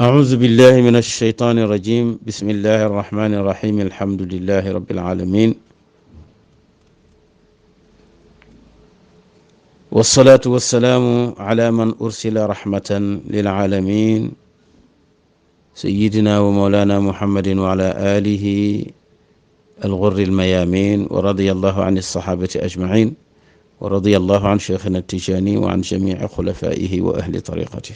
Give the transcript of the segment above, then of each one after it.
أعوذ بالله من الشيطان الرجيم بسم الله الرحمن الرحيم الحمد لله رب العالمين والصلاة والسلام على من أرسل رحمة للعالمين سيدنا ومولانا محمد وعلى آله الغر الميامين ورضي الله عن الصحابة أجمعين ورضي الله عن شيخنا التجاني وعن جميع خلفائه وأهل طريقته.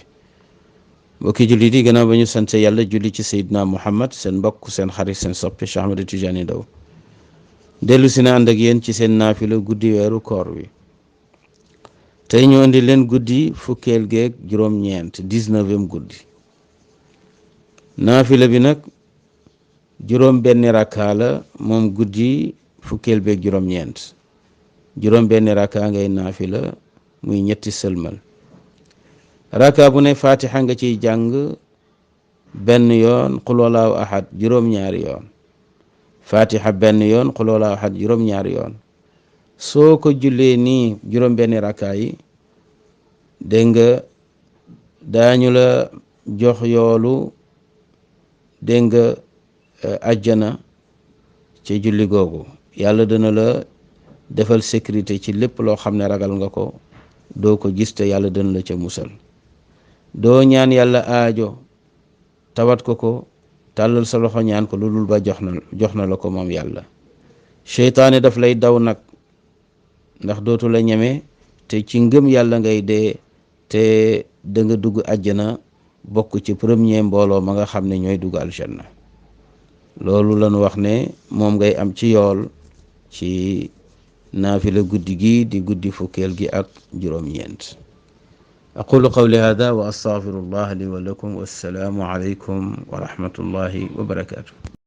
mbokki jullit yi gannaaw ba ñu sant yàlla julli ci Seydina Muhammad seen mbokk seen xarit seen soppe Cheikh Ahmed Tidiane Ndao dellu si na ànd ak yéen ci seen naafila guddi weeru koor wi. tey ñu indi leen guddi fukkeel geeg juróom-ñeent 19e guddi. naafila bi nag juróom benni rakkaa la moom guddi fukkeel beeg juróom-ñeent juróom benni rakkaa ngay naafila muy ñetti sëlmal. raka bu ne fatiha nga ciy jàng benn yoon qul wallahu ahad juróom-ñaari yoon fatiha benn yoon qul wallahu ahad juróom-ñaari yoon. soo ko jullee nii juróom benni raka yi dégg nga daañu la jox yoolu dégg nga ajjana ci julli googu. yàlla dana la defal sécurité ci lépp loo xam ne ragal nga ko doo ko gis te yàlla dana la ca musal. doo ñaan yàlla aajo tawat ko tàllal sa loxo ñaan ko lu dul ba jox na la ko moom yàlla. seytaane daf lay daw nag ndax dootu la ñeme te ci ngëm yàlla ngay dee te da nga dugg àjjana bokk ci premier mbooloo ma nga xam ne ñooy dugg aljanna. loolu lañu wax ne moom ngay am ci yool ci naafila guddi gi di guddi fukkeel gi ak juróom-ñeent. أقول قولي هذا وأستغفر الله لي ولكم والسلام عليكم ورحمة الله وبركاته.